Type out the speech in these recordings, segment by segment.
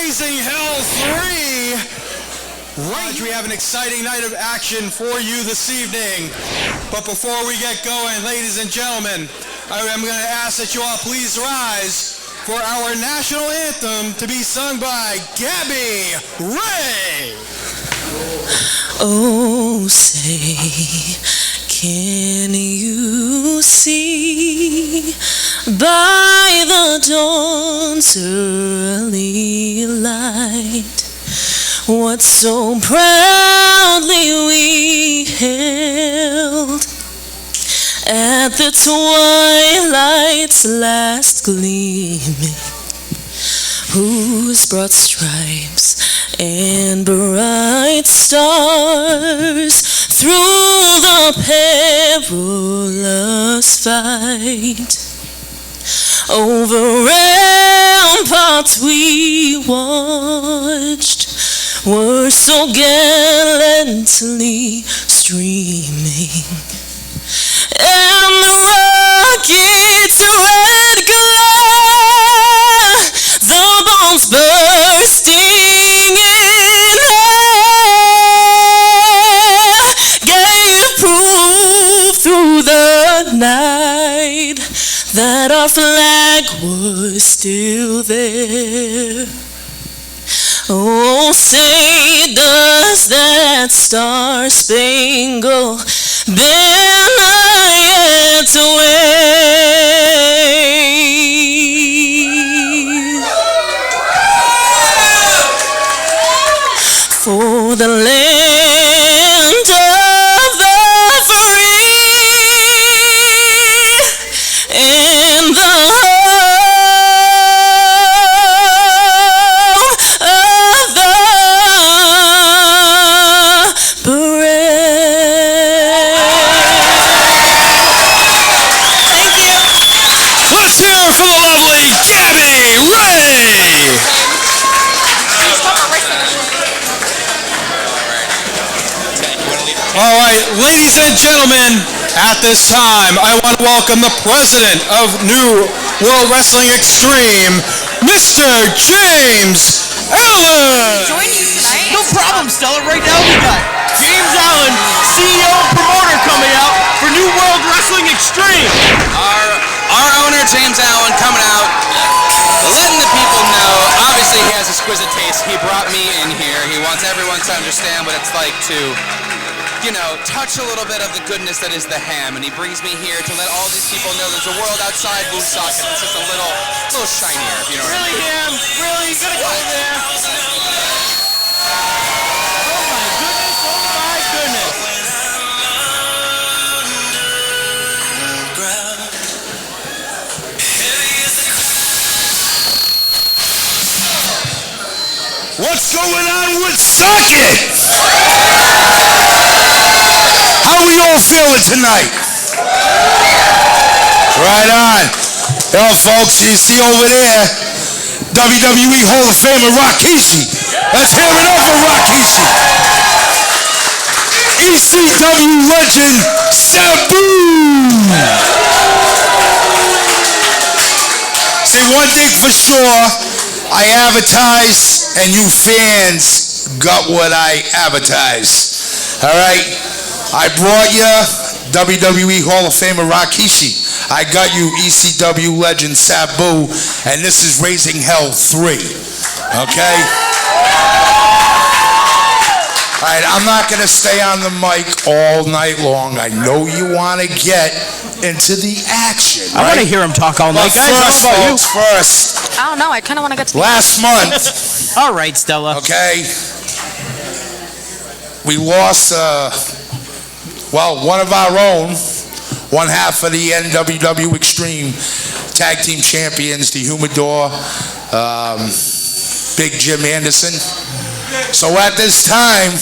Raising Hell 3. Right, we have an exciting night of action for you this evening. But before we get going, ladies and gentlemen, I am going to ask that you all please rise for our national anthem to be sung by Gabby Ray. Oh, say, can you see by the dawn's early light what so proudly we held at the twilight's last gleaming, whose broad stripes and bright stars through the perilous fight over ramparts we watched were so gallantly streaming, and the rocket's red glare, the bombs bursting in air, gave proof through the night that our flag was still there. Oh, say, does that star-spangled banner yet wave for the land of the free and the for the lovely Gabby Ray! All right, ladies and gentlemen, at this time, I want to welcome the president of New World Wrestling Extreme, Mr. James Allen! No problem, Stella. Right now we got James Allen, CEO and promoter, coming out for New World Wrestling Extreme. Our owner, James Allen, coming out, letting the people know. Obviously, he has exquisite taste. He brought me in here. He wants everyone to understand what it's like to, you know, touch a little bit of the goodness that is the ham. And he brings me here to let all these people know there's a world outside Woonsocket. It's just a little shinier, if you know what I mean. Really, ham? Really? You gotta go there? Oh my goodness, oh my goodness. What's going on with Socket? How we all feeling tonight? Right on. Yo, folks, you see over there, WWE Hall of Famer Rikishi. Let's hear it up for Rikishi. ECW legend Sabu. See, one thing for sure, I advertise, and you fans got what I advertise. All right? I brought you WWE Hall of Famer Rikishi. I got you ECW legend Sabu, and this is Raising Hell 3. Okay? All right, I'm not going to stay on the mic all night long. I know you want to get into the action. I want to hear him talk all night, guys. First, How about you? folks, first. I don't know. I kind of want to get to the Last month, All right, Stella. okay, we lost, one of our own, one half of the NWW Extreme Tag Team Champions, the Humidor, Big Jym Anderson. So at this time,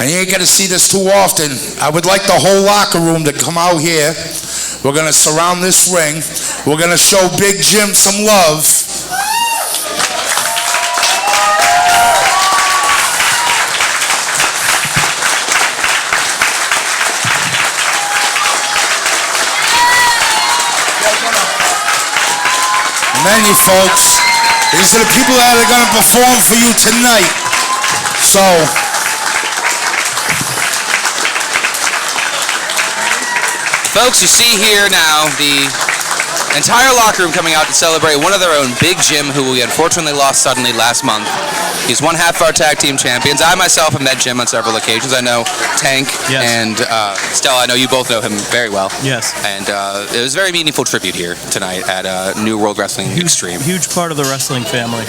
and you ain't gonna see this too often, I would like the whole locker room to come out here. We're gonna surround this ring. We're gonna show Big Jym some love. And then you folks, These are the people that are going to perform for you tonight. So, folks, you see here now the entire locker room coming out to celebrate one of their own, Big Jym, who we unfortunately lost suddenly last month. He's one half of our tag team champions. I myself have met Jym on several occasions. I know Tank and Stella. I know you both know him very well. Yes. And it was a very meaningful tribute here tonight at New World Wrestling Extreme. Huge part of the wrestling family.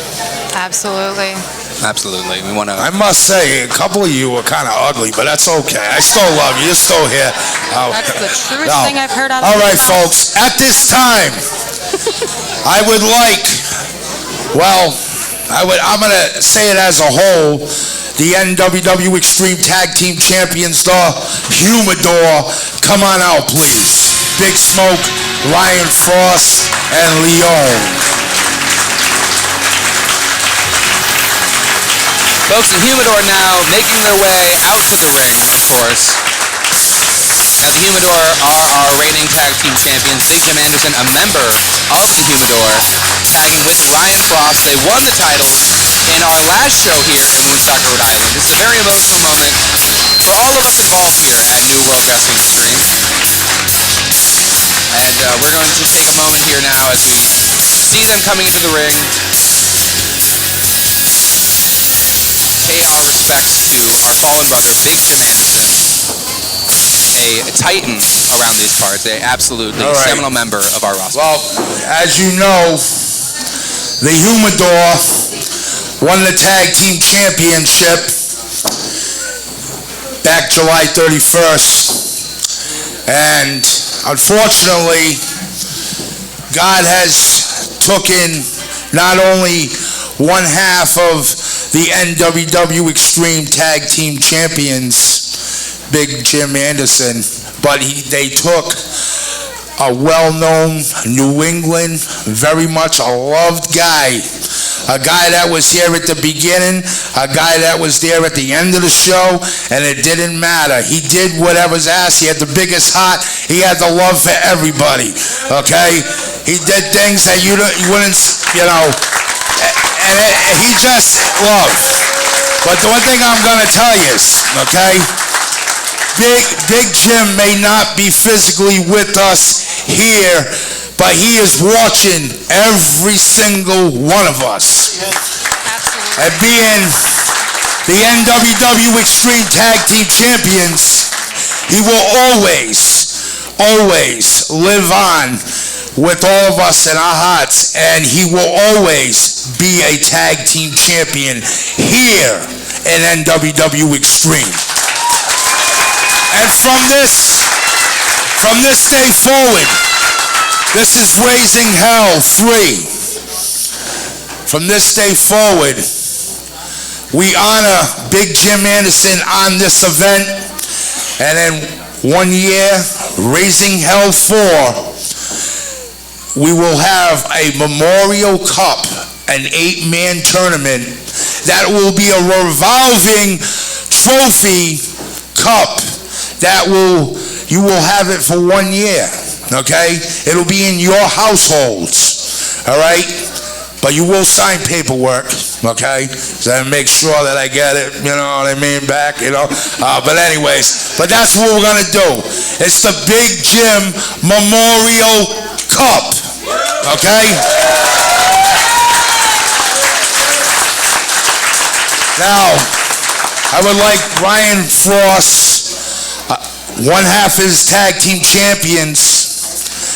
Absolutely. Absolutely. We want to. I must say, a couple of you were kind of ugly, but that's okay. I still love you. You're still here. That's the truest thing I've heard out of All your right, mouth. folks. At this time, I would like, I'm going to say it as a whole, the NWW Extreme Tag Team Champions, the Humidor. Come on out, please. Big Smoke, Ryan Frost, and Leon. Folks, the Humidor now making their way out to the ring, of course. Now, the Humidor are our reigning tag team champions. Big Jym Anderson, a member of the Humidor, tagging with Ryan Frost. They won the titles in our last show here in Woonsocket, Rhode Island. This is a very emotional moment for all of us involved here at New World Wrestling Extreme. And we're going to just take a moment here now as we see them coming into the ring. Pay our respects to our fallen brother, Big Jym Anderson, a titan around these parts, a absolutely seminal member of our roster. Well, as you know, the Humidor won the tag team championship back July 31st, and unfortunately, God has taken not only one half of the NWW Extreme Tag Team Champions, Big Jym Anderson, but they took a well-known New England, very much a loved guy, a guy that was here at the beginning, a guy that was there at the end of the show, and it didn't matter. He did whatever's asked. He had the biggest heart. He had the love for everybody, okay? He did things that you wouldn't, and he just loved. But the one thing I'm going to tell you is, okay, Big Jym may not be physically with us here, but he is watching every single one of us. Absolutely. And being the NWW Extreme Tag Team Champions, he will always live on with all of us in our hearts, and he will always be a tag team champion here in NWW Extreme. And from this day forward, this is Raising Hell 3. From this day forward, we honor Big Jym Anderson on this event, and in 1 year, Raising Hell 4, we will have a Memorial Cup, an 8-man tournament that will be a revolving trophy cup that you will have it for 1 year, okay? It'll be in your households, all right? But you will sign paperwork, okay? So I make sure that I get it, you know what I mean, back, but anyways, but that's what we're gonna do. It's the Big Jym Memorial Cup, okay? Now, I would like Ryan Frost, one half of his tag team champions,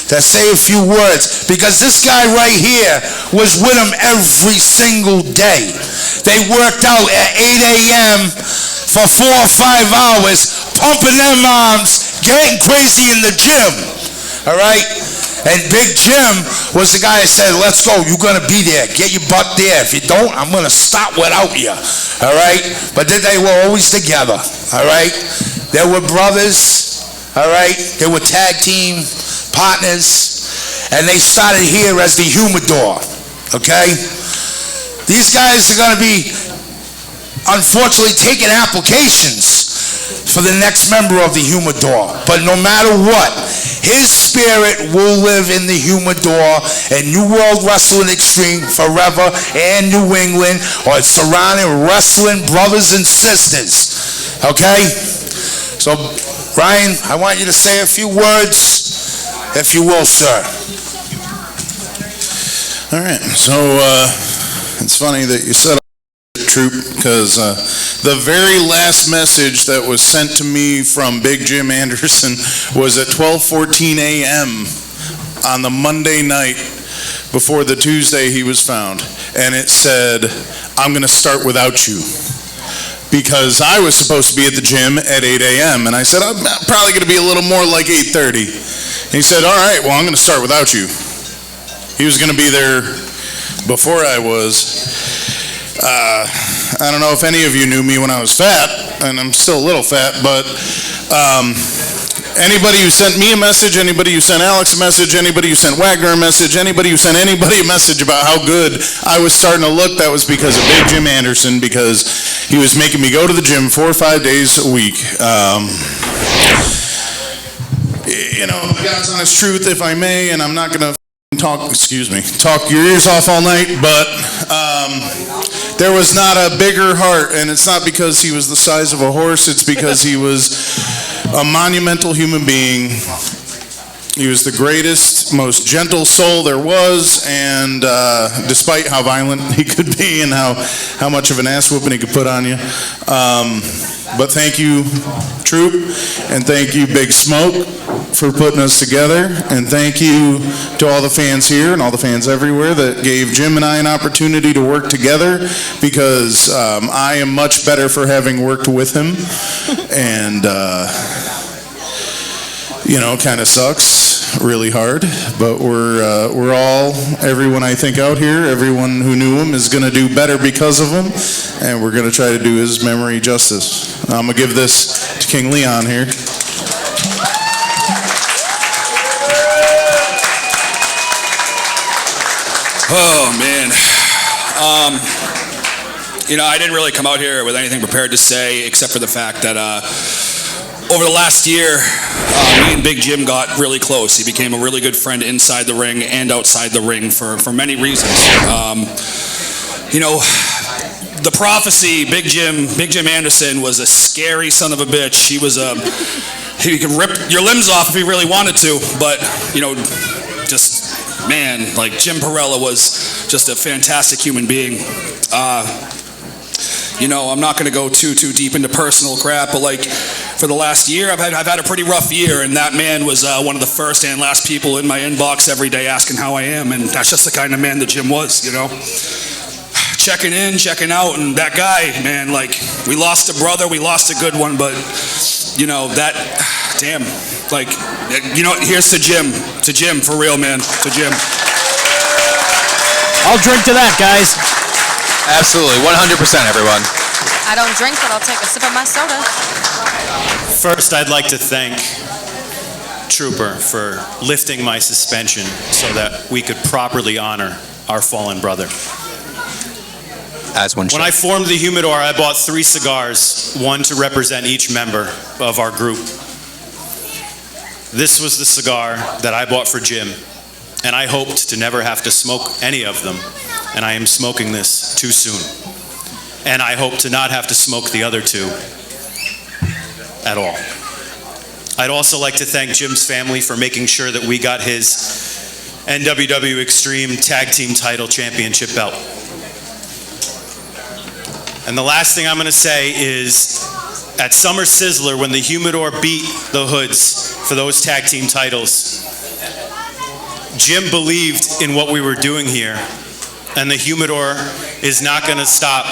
to say a few words, because this guy right here was with him every single day. They worked out at 8 a.m. for 4 or 5 hours, pumping them arms, getting crazy in the gym, all right? And Big Jym was the guy that said, let's go, you're going to be there, get your butt there. If you don't, I'm going to stop without you, all right? But then they were always together, all right? They were brothers, all right? They were tag team partners, and they started here as the Humidor, okay? These guys are going to be, unfortunately, taking applications for the next member of the Humidor. But no matter what, His spirit will live in the humidor and New World Wrestling Extreme forever, and New England, or surrounding wrestling brothers and sisters. Okay? So, Ryan, I want you to say a few words, if you will, sir. All right, so it's funny that you said Troop, because the very last message that was sent to me from Big Jym Anderson was at 12:14 a.m. on the Monday night before the Tuesday he was found, and it said, "I'm going to start without you," because I was supposed to be at the gym at 8 a.m. and I said, "I'm probably going to be a little more like 8:30." And he said, "All right, well, I'm going to start without you." He was going to be there before I was. I don't know if any of you knew me when I was fat, and I'm still a little fat, but anybody who sent me a message, anybody who sent Alex a message, anybody who sent Wagner a message, anybody who sent anybody a message about how good I was starting to look, that was because of Big Jym Anderson, because he was making me go to the gym 4 or 5 days a week. You know, God's honest truth, if I may, and I'm not going to talk your ears off all night, but there was not a bigger heart, and it's not because he was the size of a horse, it's because he was a monumental human being. He was the greatest, most gentle soul there was, and despite how violent he could be and how much of an ass whooping he could put on you. But thank you, Troop, and thank you, Big Smoke, for putting us together, and thank you to all the fans here and all the fans everywhere that gave Jym and I an opportunity to work together, because I am much better for having worked with him, and you know, kind of sucks really hard, but we're all, everyone I think out here, everyone who knew him is going to do better because of him, and we're going to try to do his memory justice. I'm going to give this to King Leon here. Oh, man. You know, I didn't really come out here with anything prepared to say, except for the fact that over the last year, me and Big Jym got really close. He became a really good friend inside the ring and outside the ring for many reasons. You know, the prophecy, Big Jym Anderson was a scary son of a bitch. He could rip your limbs off if he really wanted to, but, you know, just, man, like, Jim Perella was just a fantastic human being. You know, I'm not going to go too deep into personal crap, but like for the last year, I've had a pretty rough year, and that man was one of the first and last people in my inbox every day asking how I am, and that's just the kind of man that Jym was, you know. Checking in, checking out, and that guy, man, like, we lost a brother, we lost a good one, but, you know, that, damn, like, you know, here's to Jym, for real, man, to Jym. I'll drink to that, guys. Absolutely, 100%, everyone. I don't drink, but I'll take a sip of my soda. First, I'd like to thank Trooper for lifting my suspension so that we could properly honor our fallen brother. As one should. When I formed the Humidor, I bought 3 cigars, one to represent each member of our group. This was the cigar that I bought for Jym, and I hoped to never have to smoke any of them, and I am smoking this too soon. And I hope to not have to smoke the other 2 at all. I'd also like to thank Jym's family for making sure that we got his NWW Extreme Tag Team Title Championship belt. And the last thing I'm going to say is, at Summer Sizzler, when the Humidor beat the Hoods for those tag team titles, Jym believed in what we were doing here, and the Humidor is not going to stop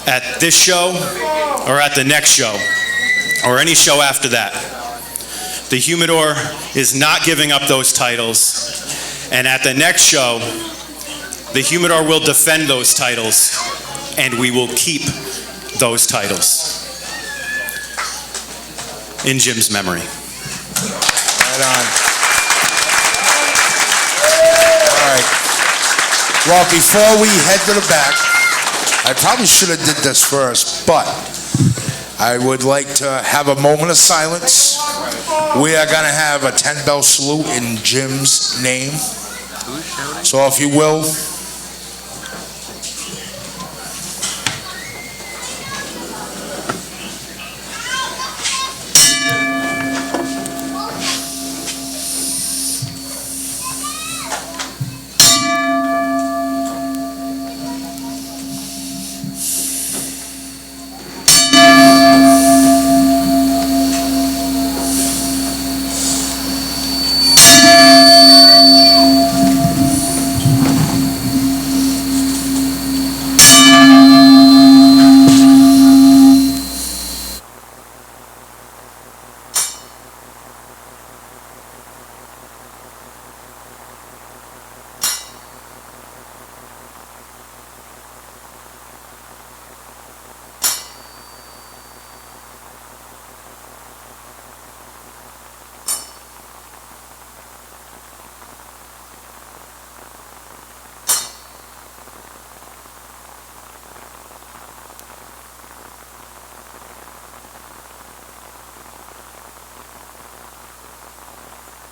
at this show or at the next show or any show after that. The Humidor is not giving up those titles, and at the next show, the Humidor will defend those titles, and we will keep those titles in Jym's memory. Right on. All right. Well, before we head to the back, I probably should have did this first, but I would like to have a moment of silence we are going to have a 10-bell salute in Jim's name. So if you will.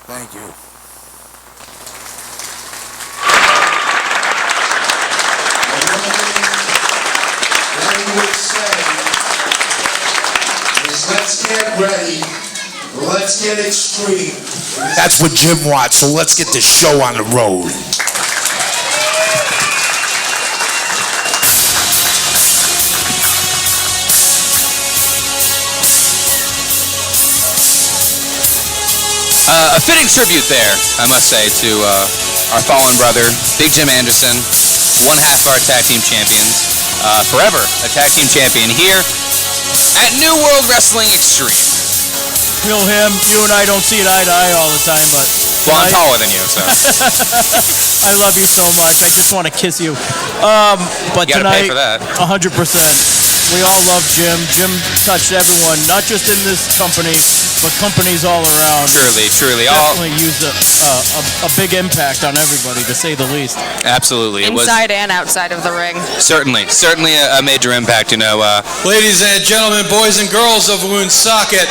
Thank you. What I would say is let's get ready. Let's get extreme. That's what Jim wants, so let's get the show on the road. A fitting tribute there, I must say, to our fallen brother, Big Jym Anderson, one half of our tag team champions, forever a tag team champion here at New World Wrestling Extreme. Feel him. You and I don't see it eye to eye all the time, but... Well, I'm taller than you, so... I love you so much. I just want to kiss you. But You gotta tonight, pay for that. 100%. We all love Jym. Jym touched everyone, not just in this company, but companies all around. Truly. Definitely used a big impact on everybody, to say the least. Absolutely. It was Inside and outside of the ring. certainly a major impact, you know. Ladies and gentlemen, boys and girls of Woonsocket,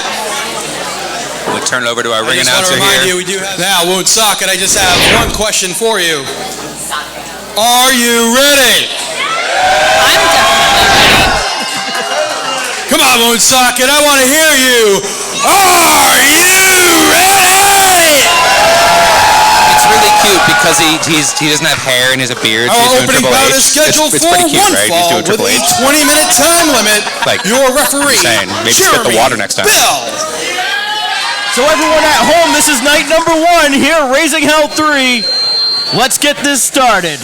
We'll turn it over to our I ring just want to announcer remind here. you, we do have now Woonsocket. I just have one question for you. Are you ready? I'm definitely ready. Come on, Woonsocket, I want to hear you. Are you ready? It's really cute because he doesn't have hair and he has a beard. So Our he's doing opening Triple bout H. is scheduled It's for pretty cute, one right? He's fall doing with Triple a H. 20-minute time limit. Like, Your referee, insane. Maybe just get the Jeremy water next time. Bill. So everyone at home, this is night number 1 here, Raising Hell 3. Let's get this started.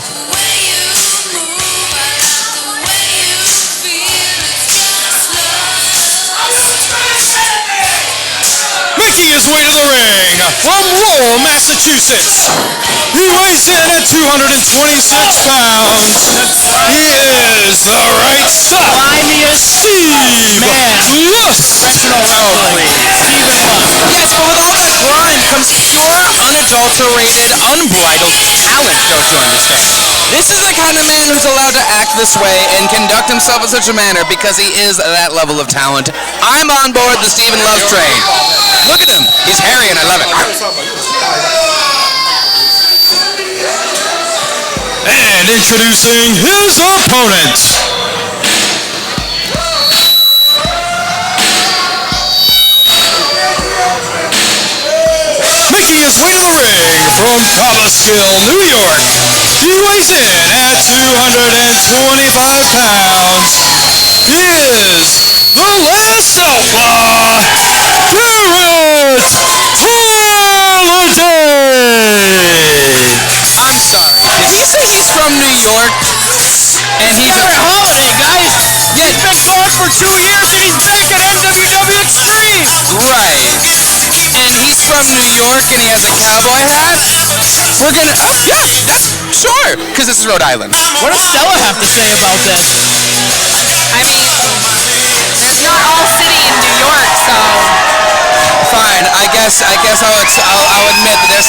Making his way to the ring from Lowell, Massachusetts. He weighs in at 226 pounds. He is the right side. Slimiest Steve Lust. professional wrestling. Steven Lust. Yes, but with all that grind comes pure, unadulterated, unbridled talent, don't you understand? This is the kind of man who's allowed to act this way and conduct himself in such a manner because he is that level of talent. I'm on board the Steven Love train. Look at him. He's hairy and I love it. And introducing his opponent. Making his way to the ring from Cobleskill, New York. He weighs in at 225 pounds. He is the Last Outlaw, Garrett Holiday. I'm sorry. Did he say he's from New York? And he's Garrett Holiday, guys. Yeah. He's been gone for 2 years and he's back at NWW Extreme. right. And he's from New York and he has a cowboy hat. We're gonna. Oh, yeah, that's sure. Because this is Rhode Island. What does Stella have to say about this? I mean, there's not all city in New York, so Fine. I guess I'll admit that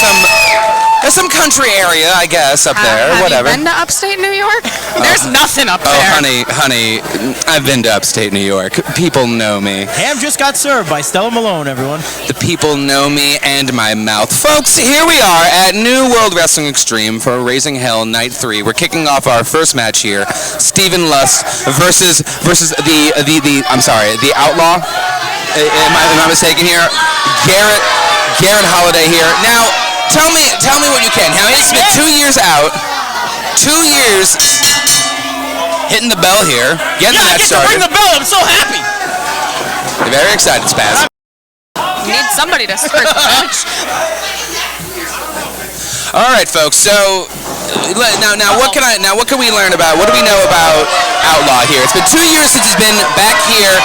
there's some country area, I guess, up there. Have Whatever. you been to upstate New York? There's nothing up Oh, there. honey, I've been to upstate New York. People know me. Ham just got served by Stella Malone, everyone. The people know me and my mouth. Folks, here we are at New World Wrestling Extreme for Raising Hell Night 3. We're kicking off our first match here. Stephen Lust versus the Outlaw. Am I mistaken here? Garrett Holiday here. Now, tell me what you can. Now, it's been 2 years out. 2 years hitting the bell here. Getting the match started. Ring the bell. I'm so happy. Very excited, Spaz. Need somebody to start the match. All right, folks. So now what can we learn about? What do we know about Outlaw here? It's been 2 years since he's been back here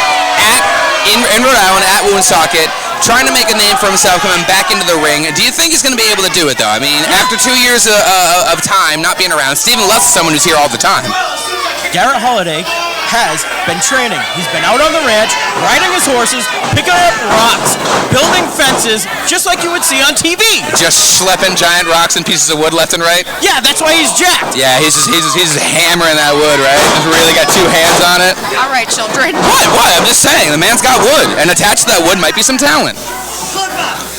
in Rhode Island at Woonsocket, trying to make a name for himself, coming back into the ring. Do you think he's going to be able to do it, though? I mean, after 2 years of time not being around, Stephen Lust is someone who's here all the time. Garrett Holiday has been training. He's been out on the ranch, riding his horses, picking up rocks, building fences, just like you would see on TV. Just schlepping giant rocks and pieces of wood left and right. Yeah, that's why he's jacked. Yeah, he's just hammering that wood, right? He's really got two hands on it. All right, children. What? I'm just saying, the man's got wood, and attached to that wood might be some talent.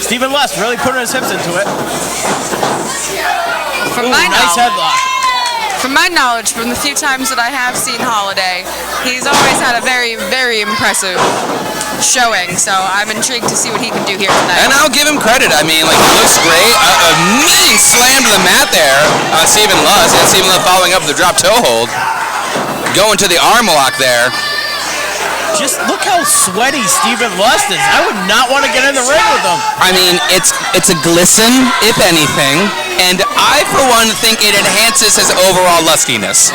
Stephen Lust really putting his hips into it. Nice headlock. From my knowledge, from the few times that I have seen Holiday, he's always had a very, very impressive showing. So I'm intrigued to see what he can do here tonight. And I'll give him credit. I mean, he looks great. A mean slam to the mat there on Stephen Lust. And Stephen Lust following up with the drop toe hold. Going to the arm lock there. Just look how sweaty Stephen Lust is. I would not want to get in the ring with him. I mean, it's a glisten, if anything, and I, for one, think it enhances his overall lustiness.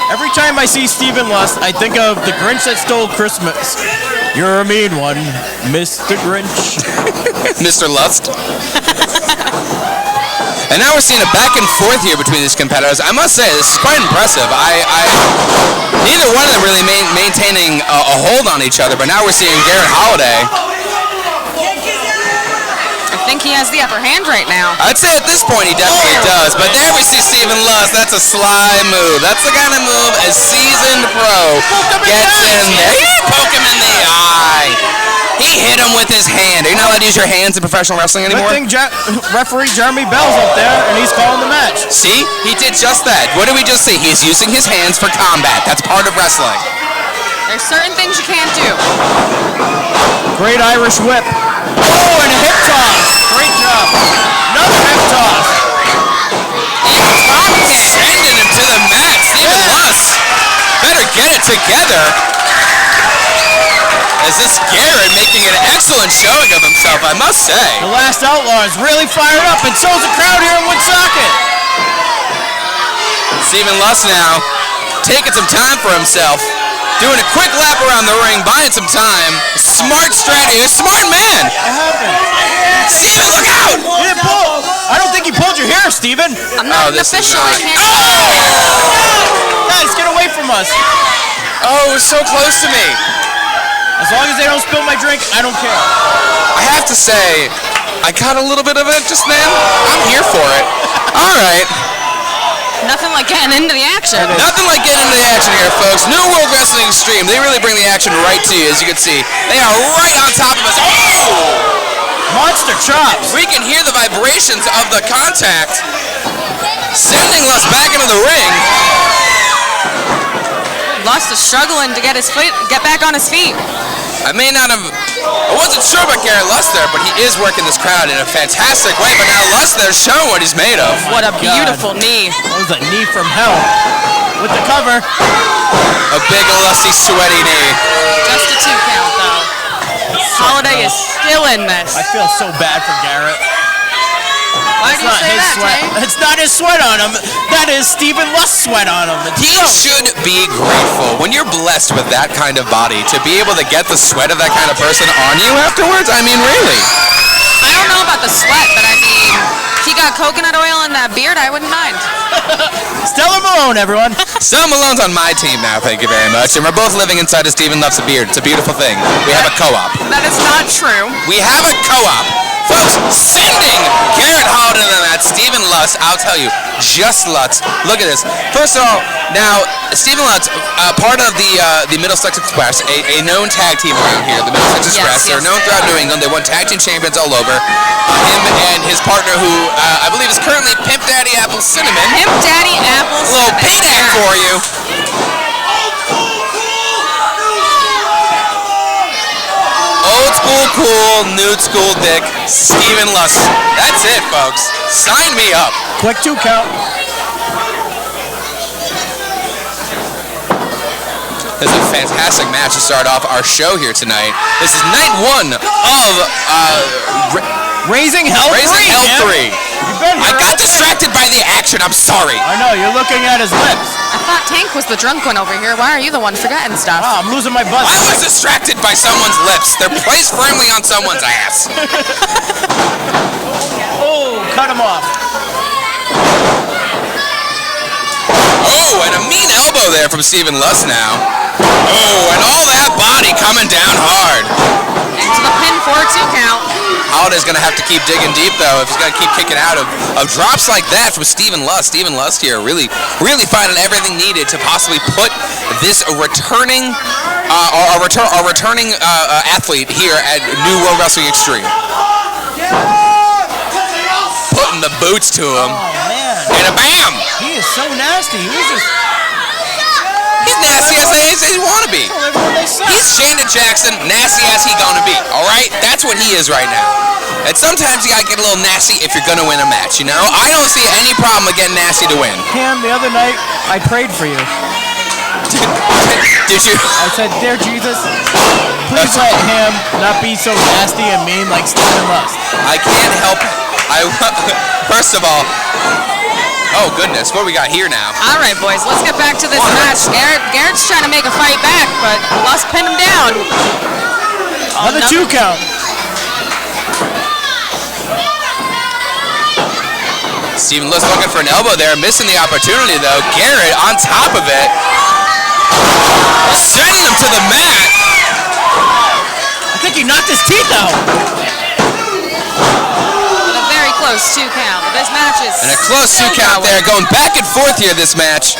Every time I see Stephen Lust, I think of the Grinch that stole Christmas. You're a mean one, Mr. Grinch. Mr. Lust. And now we're seeing a back and forth here between these competitors. I must say, this is quite impressive. Neither one of them really maintaining a hold on each other, but now we're seeing Garrett Holiday. I think he has the upper hand right now. I'd say at this point he definitely does, but there we see Stephen Lust. That's a sly move. That's the kind of move a seasoned pro gets in there. He didn't poke him in the eye. He hit him with his hand. Are you not allowed to use your hands in professional wrestling anymore? I think referee Jeremy Bell's up there, and he's calling the match. See? He did just that. What did we just see? He's using his hands for combat. That's part of wrestling. There's certain things you can't do. Great Irish whip. Oh, and a hip toss. Great job. Another hip toss. Sending him to the mat. Stephen Lust better get it together. As this Garrett making an excellent showing of himself, I must say. The Last Outlaw is really fired up, and so's the crowd here in Woonsocket. Stephen Lust now taking some time for himself, doing a quick lap around the ring, buying some time. Smart strategy, a smart man. What happened? Stephen, look out! He didn't pull. I don't think he pulled your hair, Stephen. I'm not an official. I can't. Guys, get away from us. Oh, it was so close to me. As long as they don't spill my drink, I don't care. I have to say, I caught a little bit of it just then. I'm here for it. All right. Nothing like getting into the action. Nothing like getting into the action here, folks. New World Wrestling Extreme. They really bring the action right to you, as you can see. They are right on top of us. Oh! Monster chops. We can hear the vibrations of the contact, sending Lust back into the ring. Lust is struggling to get back on his feet. I wasn't sure about Garrett Lust there, but he is working this crowd in a fantastic way. But now Lust there's showing what he's made of. What a beautiful knee. That was a knee from hell. With the cover. A big, lusty, sweaty knee. Just a 2 count, though. Holiday is still in this. I feel so bad for Garrett. Why do you say that, sweat. Jay? It's not his sweat on him. That is Stephen Lust's sweat on him. He should be grateful when you're blessed with that kind of body to be able to get the sweat of that kind of person on you afterwards. I mean, really. I don't know about the sweat, but I mean, He got coconut oil in that beard, I wouldn't mind. Stellar Malone, everyone. Stella Malone's on my team now, thank you very much. And we're both living inside of Stephen Luff's beard. It's a beautiful thing. We have a co-op. That is not true. We have a co-op. Folks, sending Garrett Holiday to that. Stephen Lutz, I'll tell you, just Lutz. Look at this. First of all, now, Stephen Lutz, part of the Middlesex Express, a known tag team around here, the Middlesex Express. They're known throughout New England. They won tag team champions all over. Him and his partner, who I believe is currently Pimp Daddy Apple Cinnamon. Pimp Daddy Apple A little payback for you. Old school cool, new school dick, Stephen Lutz. That's it, folks. Sign me up. Quick 2 count. This is a fantastic match to start off our show here tonight. This is night 1 of Raising Hell 3. Raising Hell 3. I got distracted by the action. I'm sorry. I know, you're looking at his lips. I thought Tank was the drunk one over here. Why are you the one forgetting stuff? Oh, I'm losing my buzz. I was distracted by someone's lips. They're placed firmly on someone's ass. Oh, cut him off. Oh, and a mean elbow there from Stephen Lutz now. Oh, and all that body coming down hard. Into the pin for a 2 count. Holiday's going to have to keep digging deep, though, if he's going to keep kicking out of drops like that from Stephen Lutz. Stephen Lutz here really finding everything needed to possibly put this returning athlete here at New World Wrestling Extreme. Putting the boots to him. Oh, man. And a bam! He is so nasty. He's Nasty as he want to be. He's Shannon Jackson, nasty as he gonna be, alright? That's what he is right now. And sometimes you gotta get a little nasty if you're gonna win a match, you know? I don't see any problem with getting nasty to win. Cam, the other night, I prayed for you. Did you? I said, dear Jesus, please let him not be so nasty and mean like Stephen Lutz. I can't help it. First of all, oh goodness, what do we got here now? All right, boys, let's get back to this match. Garrett's trying to make a fight back, but Lutz pinned him down. Another 2 count. Stephen Lutz looking for an elbow there, missing the opportunity though. Garrett on top of it, sending him to the mat. I think he knocked his teeth out. Close 2 count. But this match is and a close 2 count there, going back and forth here this match.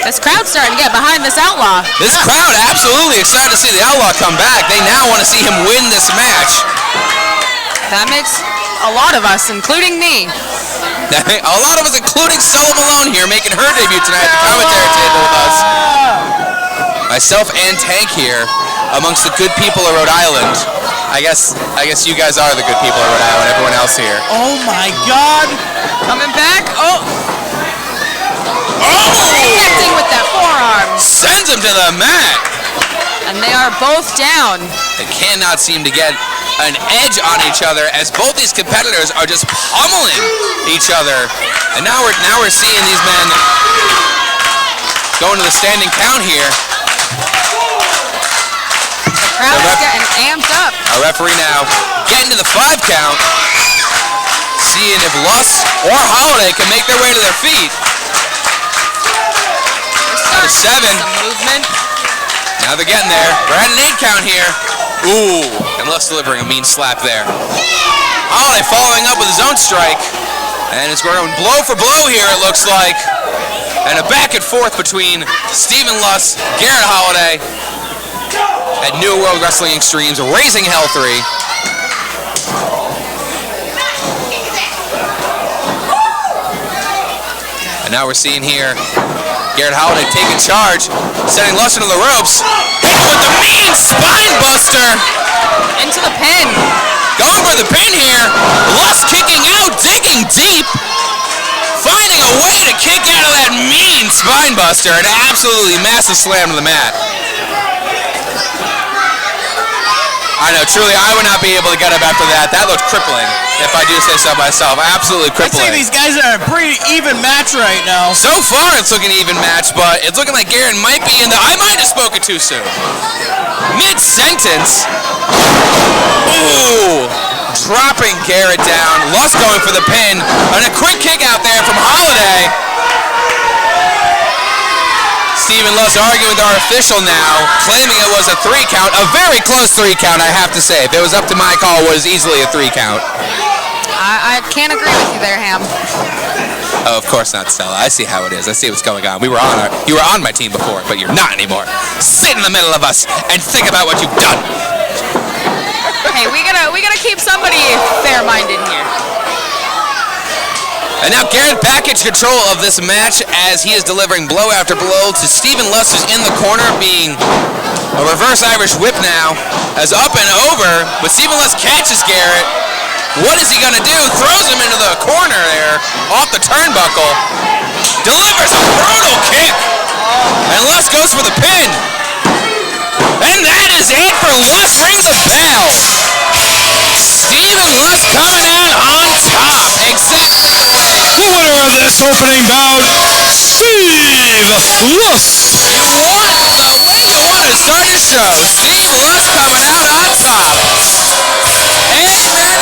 This crowd's starting to get behind this Outlaw. This crowd absolutely excited to see the Outlaw come back. They now want to see him win this match. That makes a lot of us, including me. A lot of us, including Stella Malone here, making her debut tonight at the commentary table with us. Myself and Tank here, amongst the good people of Rhode Island. I guess you guys are the good people of Rhode Island, everyone else here. Oh my God! Coming back. Oh! Oh! Connecting with that forearm. Sends him to the mat. And they are both down. They cannot seem to get an edge on each other as both these competitors are just pummeling each other. And now we're seeing these men going to the standing count here. Crowd is getting amped up. Our referee now getting to the 5 count, seeing if Lutz or Holiday can make their way to their feet. Out of 7. Some movement. Now they're getting there. We're at an 8 count here. Ooh, and Lutz delivering a mean slap there. Holiday following up with his own strike, and it's going blow for blow here, it looks like. And a back and forth between Stephen Lutz, Garrett Holiday, at New World Wrestling Extreme's Raising Hell 3. And now we're seeing here Garrett Holiday taking charge, sending Lutz into the ropes, hitting with the mean spine buster. Into the pin. Going for the pin here. Lutz kicking out, digging deep, finding a way to kick out of that mean spine buster. An absolutely massive slam to the mat. I know, truly, I would not be able to get up after that. That looked crippling, if I do say so myself. Absolutely crippling. I'd say these guys are a pretty even match right now. So far, it's looking even match, but it's looking like Garrett might be in the... I might have spoken too soon. Mid-sentence. Ooh. dropping Garrett down. Lust going for the pin. And a quick kick out there from Holiday. Steven Lust arguing with our official now, claiming it was a 3 count. A very close 3 count, I have to say. If it was up to my call, it was easily a 3 count. I can't agree with you there, Ham. Oh, of course not, Stella. I see how it is. I see what's going on. You were on my team before, but you're not anymore. Sit in the middle of us and think about what you've done. Hey, we gotta keep somebody fair-minded here. And now Garrett back in control of this match as he is delivering blow after blow to Steven Lust, who's in the corner, being a reverse Irish whip now, as up and over, but Steven Lust catches Garrett. What is he going to do? Throws him into the corner there, off the turnbuckle, delivers a brutal kick, and Lust goes for the pin. And that is it for Lust. Ring the bell. Steven Lust coming out on top. Exactly. The winner of this opening bout, Steve Lust. What the way you want to start your show. Steve Lust coming out on top. And that is it.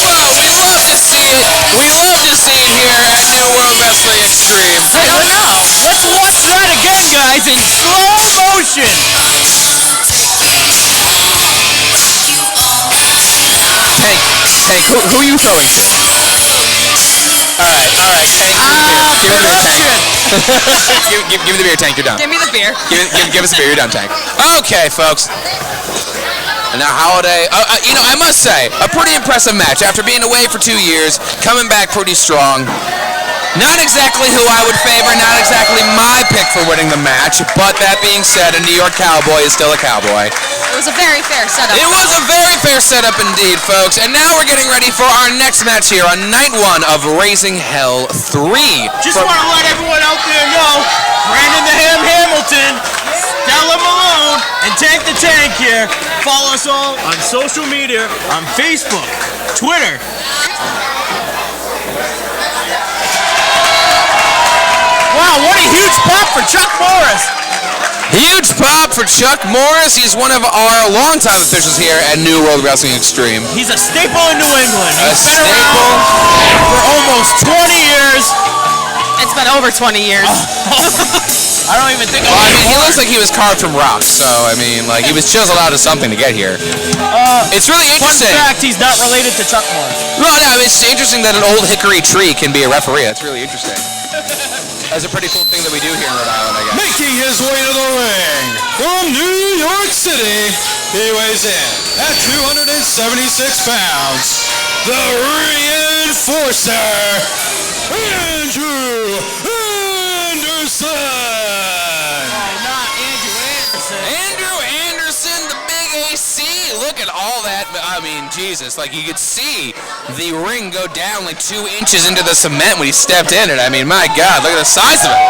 Well, we love to see it. We love to see it here at New World Wrestling Extreme. I don't know. Let's watch that again, guys, in slow motion. Tank, who are you throwing to? All right, Tank, give me the beer, Tank. Give me the beer, Tank, you're done. Give me the beer. Give us a beer, you're done, Tank. Okay, folks. And now Holiday, I must say, a pretty impressive match. After being away for 2 years, coming back pretty strong. Not exactly who I would favor, not exactly my pick for winning the match, but that being said, a New York Cowboy is still a cowboy. It was a very fair setup. It was a very fair setup indeed, folks. And now we're getting ready for our next match here on night 1 of Raising Hell 3. Just want to let everyone out there know, Brandon the Ham Hamilton, Stella Malone, and Tank the Tank here. Follow us all on social media, on Facebook, Twitter. Wow, what a huge pop for Chuck Morris. Huge pop for Chuck Morris. He's one of our longtime officials here at New World Wrestling Extreme. He's a staple in New England. He's been around for almost 20 years. It's been over 20 years. I don't even think. Well, I mean, he looks like he was carved from rock. So I mean, like he was chiseled out of something to get here. It's really interesting. Fun fact: he's not related to Chuck Morris. Well, no, it's interesting that an old hickory tree can be a referee. That's really interesting. That's a pretty cool thing that we do here in Rhode Island, I guess. Making his way to the ring from New York City, he weighs in at 276 pounds, the Reinforcer, Andrew Anderson. Oh, not Andrew Anderson. Andrew Anderson, the big AC. Look at all that. I mean, Jesus, like you could see the ring go down like 2 inches into the cement when he stepped in it. I mean, my God, look at the size of it.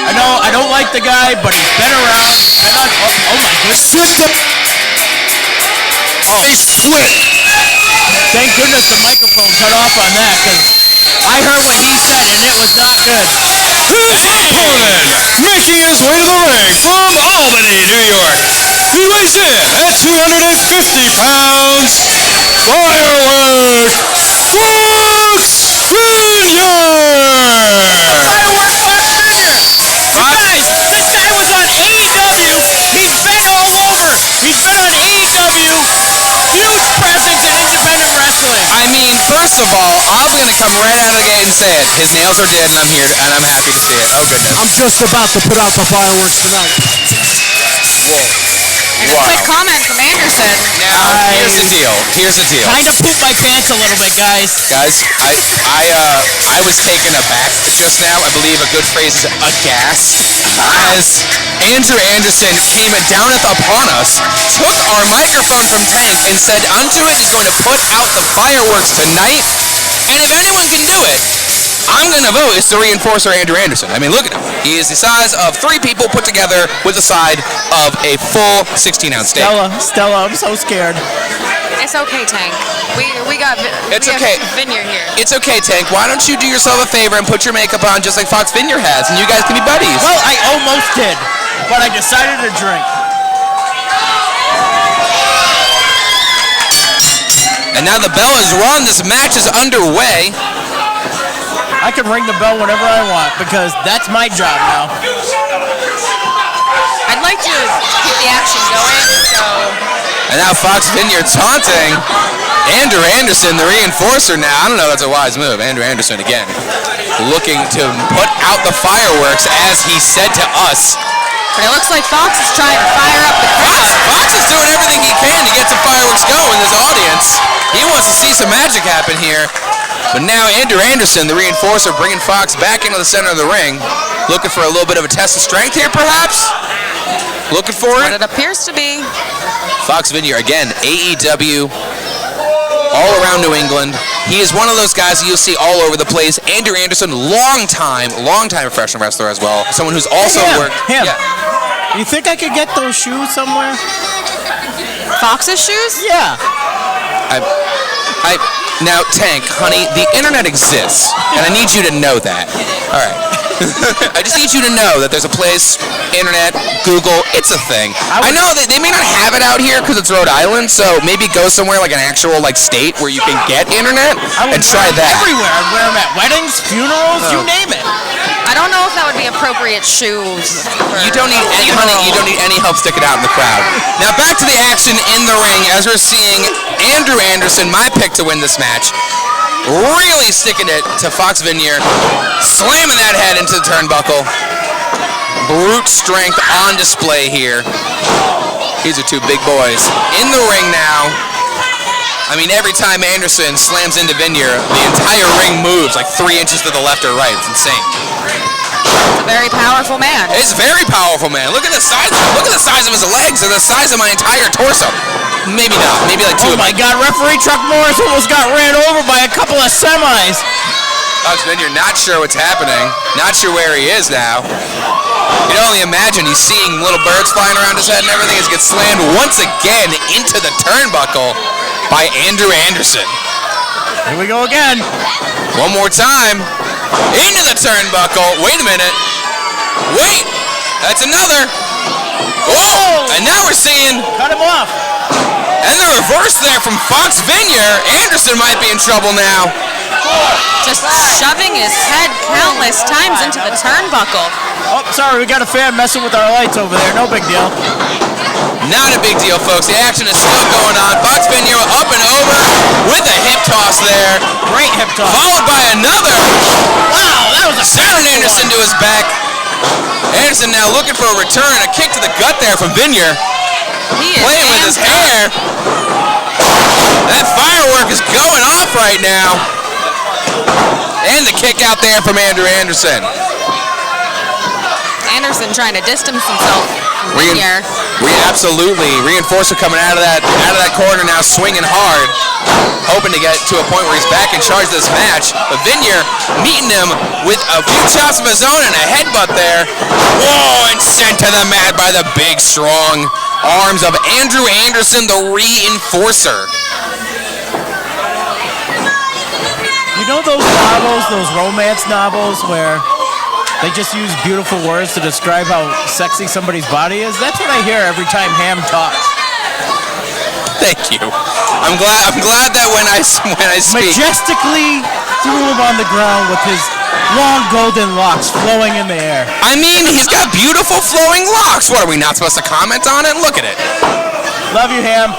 I know I don't like the guy, but he's been around. He's been on. Oh my goodness. They split. Thank goodness the microphone cut off on that, because I heard what he said and it was not good. His opponent, making his way to the ring from Albany, New York. He weighs in at 250 pounds. Firework, Foxx Vinyer. Firework, Foxx Vinyer. Guys, this guy was on AEW. He's been all over. He's been on AEW. Huge presence in independent wrestling. I mean, first of all, I'm going to come right out of the gate and say it. His nails are dead, and I'm here, and I'm happy to see it. Oh, goodness. I'm just about to put out the fireworks tonight. Whoa. And a quick comment from Anderson. Now, here's the deal. Here's the deal. Kind of pooped my pants a little bit, guys. Guys, I was taken aback just now. I believe a good phrase is aghast. As Andrew Anderson came downeth upon us, took our microphone from Tank, and said, "Unto it is going to put out the fireworks tonight. And if anyone can do it, I'm going to vote it's the Reinforcer Andrew Anderson." I mean, look at him. He is the size of 3 people put together with the side of a full 16-ounce steak. Stella, I'm so scared. It's okay, Tank. We got It's okay. Vinyer here. It's okay, Tank. Why don't you do yourself a favor and put your makeup on just like Foxx Vinyer has, and you guys can be buddies. Well, I almost did, but I decided to drink. And now the bell is rung. This match is underway. I can ring the bell whenever I want because that's my job now. I'd like to keep the action going, so... And now Foxx Vinyer taunting Andrew Anderson, the reinforcer now. I don't know if that's a wise move. Andrew Anderson again looking to put out the fireworks as he said to us. But it looks like Foxx is trying to fire up the crowd. Foxx is doing everything he can to get some fireworks going with his audience. He wants to see some magic happen here. But now Andrew Anderson, the reinforcer, bringing Foxx back into the center of the ring. Looking for a little bit of a test of strength here, perhaps? Looking for it? What it appears to be. Foxx Vinyer, again, AEW, all around New England. He is one of those guys that you'll see all over the place. Andrew Anderson, long-time professional wrestler as well. Someone who's also worked... Him. Yeah. You think I could get those shoes somewhere? Fox's shoes? Yeah. Now, Tank, honey, the internet exists, and I need you to know that. All right. I just need you to know that there's a place, internet, Google, it's a thing. I know that they may not have it out here because it's Rhode Island, so maybe go somewhere like an actual state where you can get internet and try that. Everywhere. I'd wear them at weddings, funerals, you name it. I don't know if that would be appropriate shoes. You don't need any, honey, you don't need any help sticking out in the crowd. Now back to the action in the ring as we're seeing Andrew Anderson, my pick to win this match, really sticking it to Foxx Vinyer, slamming that head into the turnbuckle. Brute strength on display here. These are two big boys. In the ring now. I mean, every time Anderson slams into Vinyer, the entire ring moves like 3 inches to the left or right. It's insane. It's a very powerful man. It's a very powerful man. Look at the size. Look at the size of his legs. They're the size of my entire torso. Maybe not. Maybe like two. Oh my God! Referee Chuck Morris almost got ran over by a couple of semis. Foxx Vinyer not sure what's happening. Not sure where he is now. You can only imagine he's seeing little birds flying around his head and everything as he gets slammed once again into the turnbuckle by Andrew Anderson. Here we go again. One more time. Into the turnbuckle. Wait a minute. Wait. That's another. Whoa. And now we're seeing... Cut him off. And the reverse there from Foxx Vinyer. Anderson might be in trouble now. Just shoving his head countless times into the turnbuckle. Oh, sorry, we got a fan messing with our lights over there. No big deal. Not a big deal, folks. The action is still going on. Foxx Vinyer up and over with a hip toss there. Great hip toss. Followed by another. Wow, that was a Sound Anderson to his back. Anderson now looking for a return. A kick to the gut there from Vinyer. He is playing with his hair. That firework is going off right now. And the kick out there from Andrew Anderson. Anderson trying to distance himself from Vinyer. Absolutely. Reinforcer coming out of that corner now, swinging hard, hoping to get to a point where he's back in charge of this match. But Vinyer meeting him with a few chops of his own and a headbutt there. Whoa, and sent to the mat by the big, strong arms of Andrew Anderson, the reinforcer. You know those novels, those romance novels where they just use beautiful words to describe how sexy somebody's body is? That's what I hear every time Ham talks. Thank you. I'm glad that when I speak. Majestically threw him on the ground with his long golden locks flowing in the air. I mean, he's got beautiful flowing locks. What, are we not supposed to comment on it? Look at it. Love you, Ham.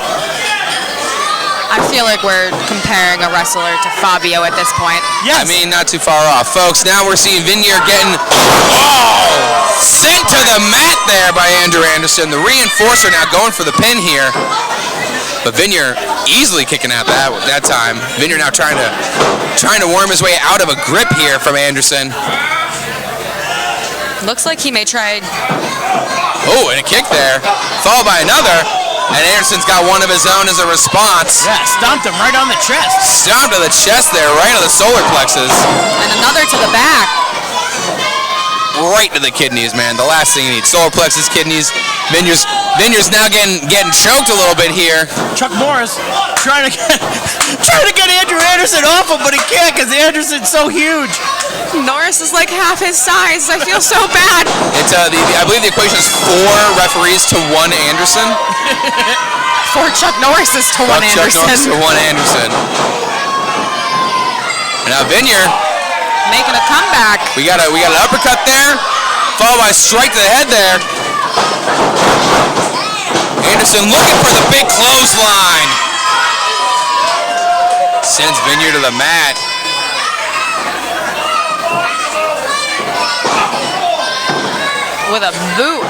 I feel like we're comparing a wrestler to Fabio at this point. Yes. I mean, not too far off. Folks, now we're seeing Vinyer getting sent to the mat there by Andrew Anderson. The reinforcer now going for the pin here. But Vinyer easily kicking out that time. Vinyer now trying to worm his way out of a grip here from Anderson. Looks like he may try... Oh, and a kick there. Followed by another. And Anderson's got one of his own as a response. Yeah, stomped him right on the chest. Stomped to the chest there, right on the solar plexus. And another to the back. Right to the kidneys, man. The last thing you need. Solar plexus, kidneys. Vinyer's now getting choked a little bit here. Chuck Morris trying to get Andrew Anderson off him, but he can't because Anderson's so huge. Norris is like half his size. I feel so bad. It's I believe the equation is 4 referees to 1 Anderson. 4 Chuck Norrises to 1 Chuck Anderson. Norris to 1 Anderson. And now Vinyer making a comeback. We got an uppercut there, followed by a strike to the head there. Anderson looking for the big clothesline. Sends Vinyer to the mat. With a boot.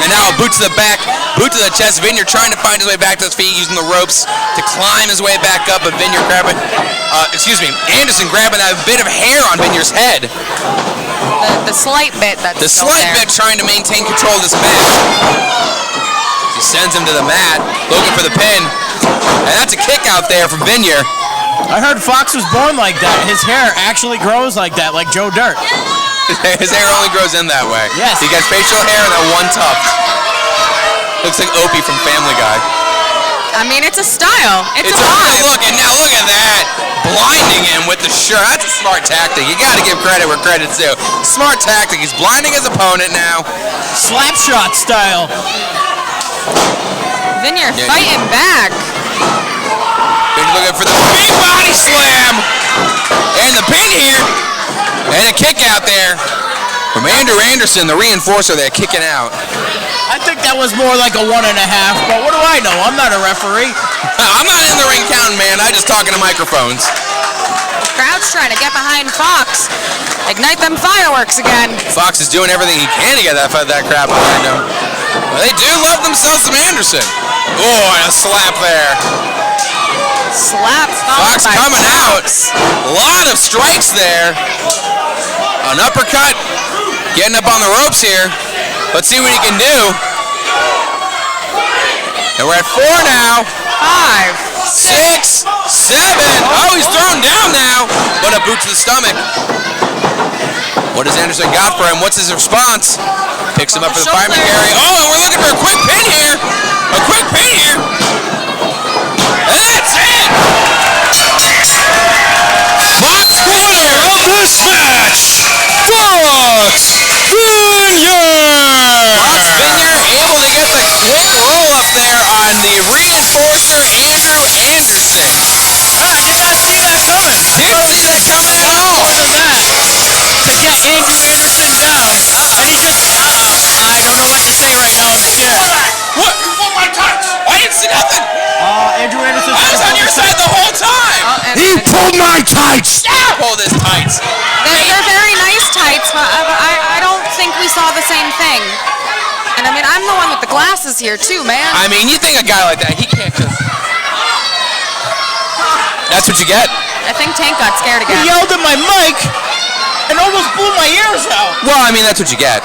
And now a boot to the back, boot to the chest. Vinyer trying to find his way back to his feet using the ropes to climb his way back up, but Vinyer grabbing, Anderson grabbing a bit of hair on Vinyer's head. The slight bit that's The still slight there. bit trying to maintain control of this match. He sends him to the mat, looking for the pin. And that's a kick out there from Vinyer. I heard Foxx was born like that. His hair actually grows like that, like Joe Dirt. His hair only grows in that way. Yes. He got facial hair and that one tuft. Looks like Opie from Family Guy. I mean, it's a style. It's a really vibe. look, and now look at that. Blinding him with the shirt. That's a smart tactic. You got to give credit where credit's due. Smart tactic. He's blinding his opponent now. Slap shot style. Vinyer fighting back. Vinyer looking for the big body slam. And the pin here. And a kick out there from Andrew Anderson, the reinforcer there, kicking out. I think that was more like a 1.5, but what do I know? I'm not a referee. I'm not in the ring counting, man. I just talking to microphones. The crowd's trying to get behind Foxx. Ignite them fireworks again. Foxx is doing everything he can to get that crowd behind him. Well, they do love themselves some Anderson. Oh, and a slap there. Slap Foxx coming out. A lot of strikes there. An uppercut. Getting up on the ropes here. Let's see what he can do. And we're at 4 now. 5, 6, 7. Oh, he's thrown down now. But a boot to the stomach. What has Anderson got for him? What's his response? Picks him up for the fireman carry. Oh, and we're looking for a quick pin here. A quick pin here. And that's it. Foxx winner of this match, Foxx Vinyer! Foxx Vinyer able to get the quick roll up there on the reinforcer Andrew Anderson. I did not see that coming. Didn't see that coming at all. To get Andrew Anderson down, and he just, I don't know what to say right now. I'm scared. What? You pulled my tights. I didn't see nothing. Andrew Anderson. I was on your side the whole time. He pulled my tights! Pulled his tights. They're very nice tights, but I don't think we saw the same thing. And I mean, I'm the one with the glasses here too, man. I mean, you think a guy like that, he can't just... That's what you get. I think Tank got scared He again. yelled at my mic and almost blew my ears out. Well, I mean, that's what you get.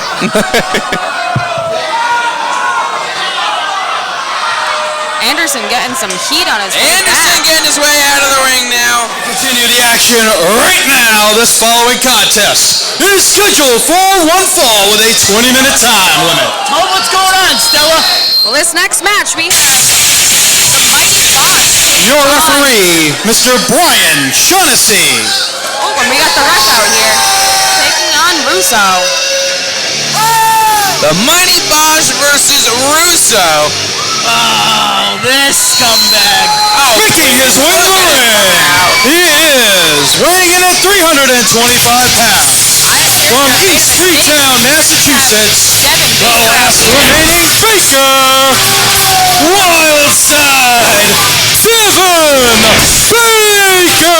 Anderson getting some heat on his way Anderson back. getting his way out of the ring now. Continue the action right now. This following contest is scheduled for one fall with a 20-minute time limit. Tell him what's going on, Stella. Well, this next match we have the Mighty Boss. Your referee, Mr. Brian Shaughnessy. Oh, and we got the ref out here taking on Russo. The Mighty Boss versus Russo. Oh, this scumbag. Making his way to the ring. He is weighing in at 325 pounds. From East Freetown, Massachusetts, the last remaining Baker, Wildside, Devin Baker.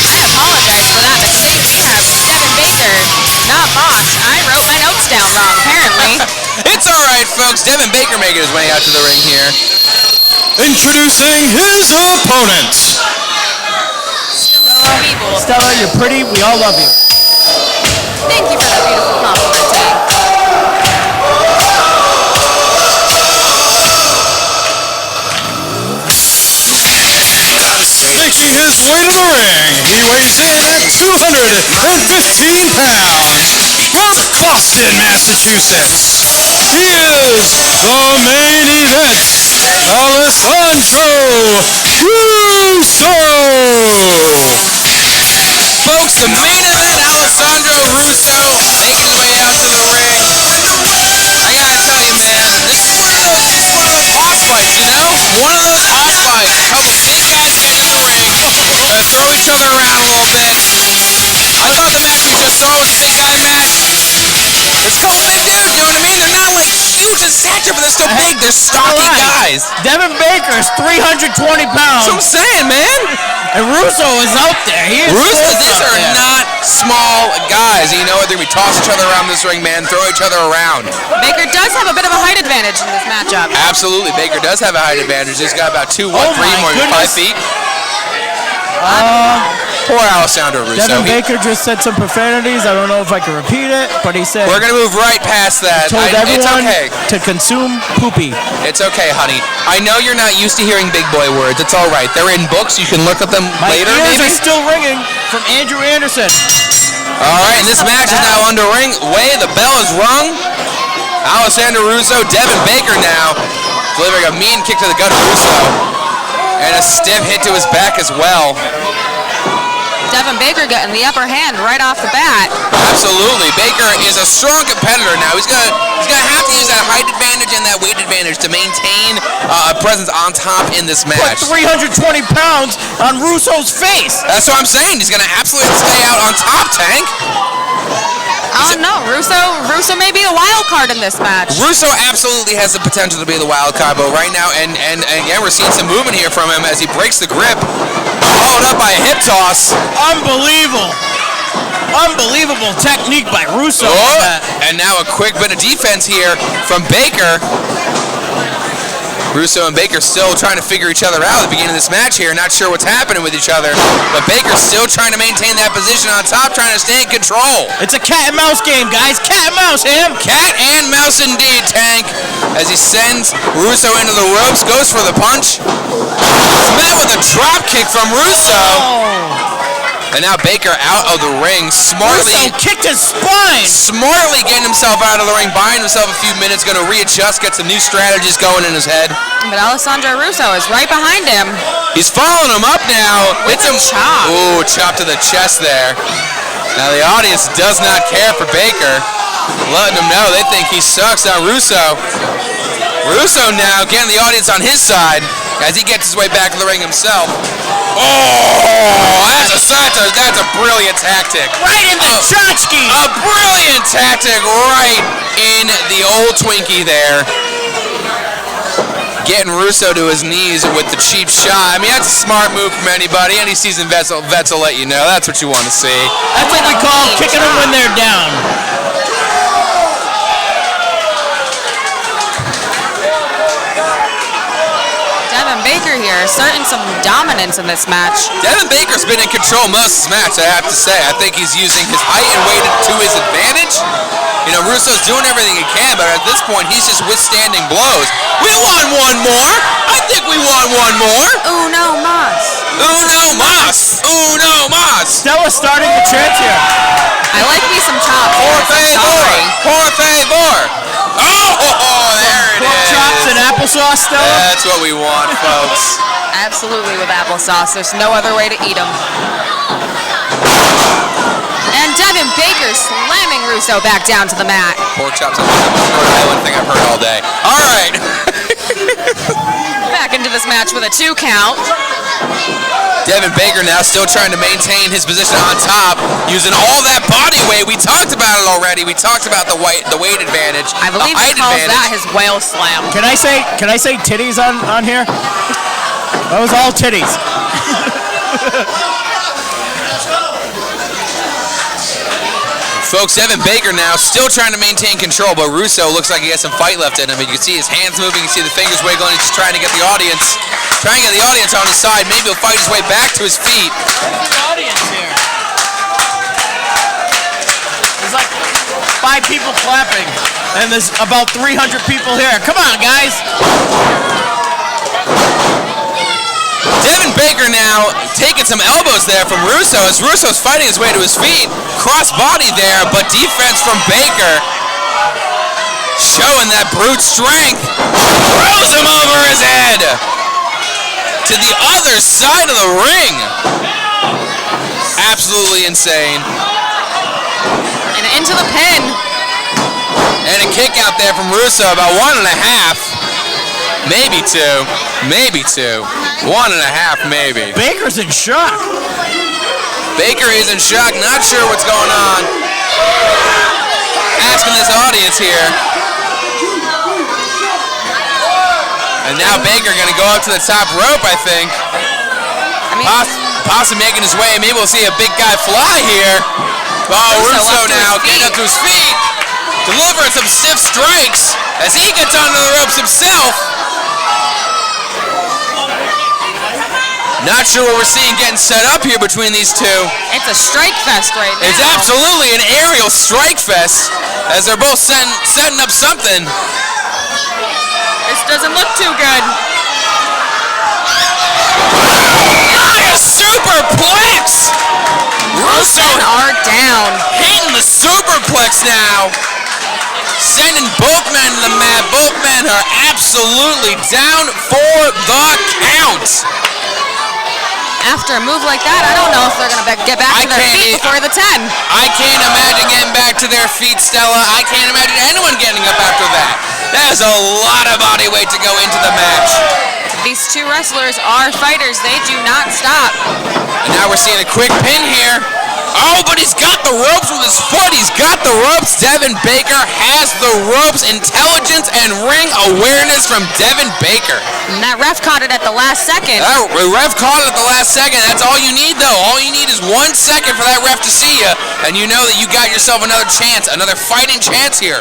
I apologize for that mistake. We have Devin Baker, not Bosch. I wrote my notes down wrong, apparently. It's all right, folks. Devin Baker making his way out to the ring here. Introducing his opponent. Stella, you're pretty. We all love you. Thank you for that beautiful compliment, Tank. Making his way to the ring, he weighs in at 215 pounds. From Boston, Massachusetts, he is the main event, Alessandro Russo. Folks, the main event, Alessandro Russo making his way out to the ring. I gotta tell you, man, this is one of those fights, you know? One of those hot fights. A couple big guys get in the ring, throw each other around a little bit. I thought the match we just saw was a big guy match. There's a couple big dudes, you know what I mean? They're not like huge in stature, but they're still big. They're stocky guys. Devin Baker is 320 pounds. That's what I'm saying, man. And Russo is out there. He is Russo, these are not small guys. You know what? They're going to be tossing each other around this ring, man. Throw each other around. Baker does have a bit of a height advantage in this matchup. Absolutely. Baker does have a height advantage. He's got about 2, 1, 3, more than 5 feet. Poor Alessandro Russo. Devin Baker just said some profanities. I don't know if I can repeat it, but he said... We're going to move right past that. Told everyone it's okay. to consume poopy. It's okay, honey. I know you're not used to hearing big boy words. It's all right. They're in books. You can look at them later, My ears maybe. are still ringing from Andrew Anderson. All right, and this match is now underway. The bell is rung. Alessandro Russo, Devin Baker now delivering a mean kick to the gut of Russo. And a stiff hit to his back as well. Devin Baker getting the upper hand right off the bat. Absolutely. Baker is a strong competitor now. He's gonna have to use that height advantage and that weight advantage to maintain a presence on top in this match. Put 320 pounds on Russo's face. That's what I'm saying. He's gonna absolutely stay out on top, Tank. Oh no, Russo may be a wild card in this match. Russo absolutely has the potential to be the wild card, but right now, and again, we're seeing some movement here from him as he breaks the grip, followed up by a hip toss. Unbelievable technique by Russo. And now a quick bit of defense here from Baker. Russo and Baker still trying to figure each other out at the beginning of this match here. Not sure what's happening with each other. But Baker's still trying to maintain that position on top, trying to stay in control. It's a cat and mouse game, guys. Cat and mouse, him. Cat and mouse indeed, Tank. As he sends Russo into the ropes, goes for the punch. It's met with a drop kick from Russo. And now Baker out of the ring, smartly Russo kicked his spine. Smartly getting himself out of the ring, buying himself a few minutes, going to readjust, get some new strategies going in his head. But Alessandro Russo is right behind him. He's following him up now. With a chop. Ooh, chop to the chest there. Now the audience does not care for Baker, letting him know they think he sucks. Now Russo now getting the audience on his side as he gets his way back to the ring himself. Oh, that's a brilliant tactic. Right in the tchotchke. A brilliant tactic right in the old Twinkie there. Getting Russo to his knees with the cheap shot. I mean, that's a smart move from anybody. Any seasoned vets will let you know. That's what you want to see. That's what we call kicking them when they're down. Devin Baker here asserting some dominance in this match. Devin Baker's been in control most of this match, I have to say. I think he's using his height and weight to his advantage. You know, Russo's doing everything he can, but at this point, he's just withstanding blows. We won one more. I think we won one more. Uno mas. Uno mas. Uno mas. Stella's starting the chance here. I like me some chops. Por favor. Por favor. Oh, there it Pork is. chops and applesauce, Stella. That's what we want, folks. Absolutely with applesauce. There's no other way to eat them. And Devin Baker slamming Russo back down to the mat. Pork chops is the most Rhode Island thing I've heard all day. All right. Back into this match with a 2 count. Devin Baker now still trying to maintain his position on top, using all that body weight. We talked about it already. We talked about the weight advantage. I believe he calls that his whale slam. Can I say titties on here? That was all titties. Folks, Devin Baker now still trying to maintain control, but Russo looks like he has some fight left in him. You can see his hands moving, you can see the fingers wiggling. He's just trying to get the audience on his side. Maybe he'll fight his way back to his feet. Audience here. There's like 5 people clapping, and there's about 300 people here. Come on, guys. Devin Baker now taking some elbows there from Russo as Russo's fighting his way to his feet. Cross body there, but defense from Baker. Showing that brute strength. Throws him over his head. To the other side of the ring. Absolutely insane. And into the pin. And a kick out there from Russo, about 1.5. Maybe 2. Maybe 2. 1.5, maybe. Baker's in shock. Baker is in shock, not sure what's going on. Asking this audience here. And now Baker gonna go up to the top rope, I think. Possibly making his way. Maybe we'll see a big guy fly here. Oh, Russo now getting up to his feet. Delivering some stiff strikes as he gets onto the ropes himself. Not sure what we're seeing getting set up here between these two. It's a strike fest right now. It's absolutely an aerial strike fest as they're both setting up something. This doesn't look too good. A superplex! Russo are down. Hitting the superplex now. Sending both men to the mat. Both men are absolutely down for the count. After a move like that, I don't know if they're going to get back to their feet before the 10. I can't imagine getting back to their feet, Stella. I can't imagine anyone getting up after that. That is a lot of body weight to go into the match. These two wrestlers are fighters. They do not stop. And now we're seeing a quick pin here. Oh, but he's got the ropes with his foot. He's got the ropes. Devin Baker has the ropes. Intelligence and ring awareness from Devin Baker. And that ref caught it at the last second. The ref caught it at the last second. That's all you need, though. All you need is 1 second for that ref to see you, and you know that you got yourself another chance, another fighting chance here.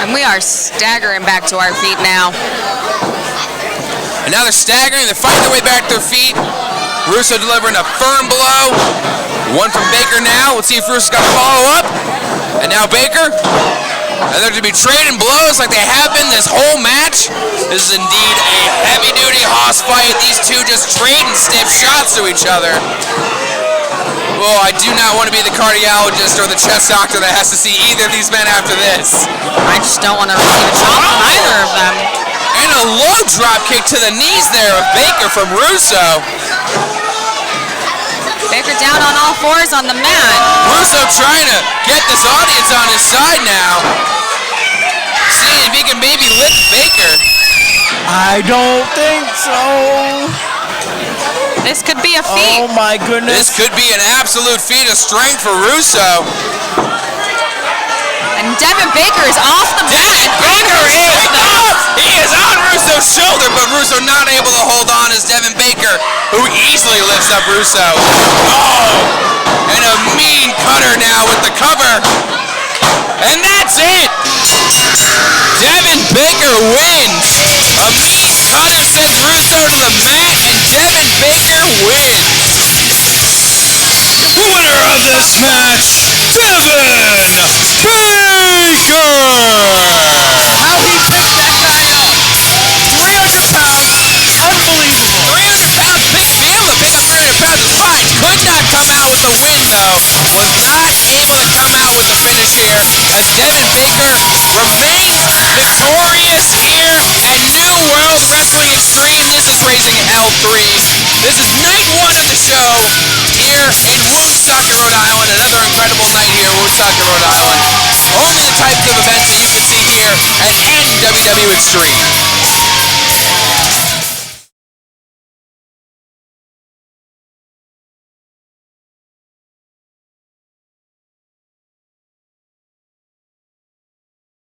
And we are staggering back to our feet now. And now they're staggering, they're fighting their way back to their feet. Russo delivering a firm blow. One from Baker now. Let's see if Russo's got to follow up. And now Baker. And they're to be trading blows like they have been this whole match. This is indeed a heavy-duty hoss fight. These two just trading stiff shots to each other. Oh, I do not want to be the cardiologist or the chest doctor that has to see either of these men after this. I just don't want to receive a chop from either of them. And a low drop kick to the knees there of Baker from Russo. Baker down on all fours on the mat. Russo trying to get this audience on his side now. Seeing if he can maybe lift Baker. I don't think so. This could be a feat. Oh my goodness. This could be an absolute feat of strength for Russo. And Devin Baker is off the mat. Baker is off! He is on Russo's shoulder, but Russo not able to hold on as Devin Baker, who easily lifts up Russo. Oh! And a mean cutter now with the cover. And that's it! Devin Baker wins. A mean cutter sends Russo to the mat, and Devin Baker wins. The winner of this match, Devin Baker! How he picked that guy up. 300 pounds. Unbelievable. 300 pounds, big deal to pick up 300 pounds. It's fine. Could not come out with the win, though. Was not able to come out with the finish here as Devin Baker remains victorious here at New World Wrestling Extreme. This is Raising Hell 3. This is night 1 of the show here in Woonsocket, Rhode Island. Another incredible night here in Woonsocket, Rhode Island. Only the types of events that you can see here at NWW Extreme.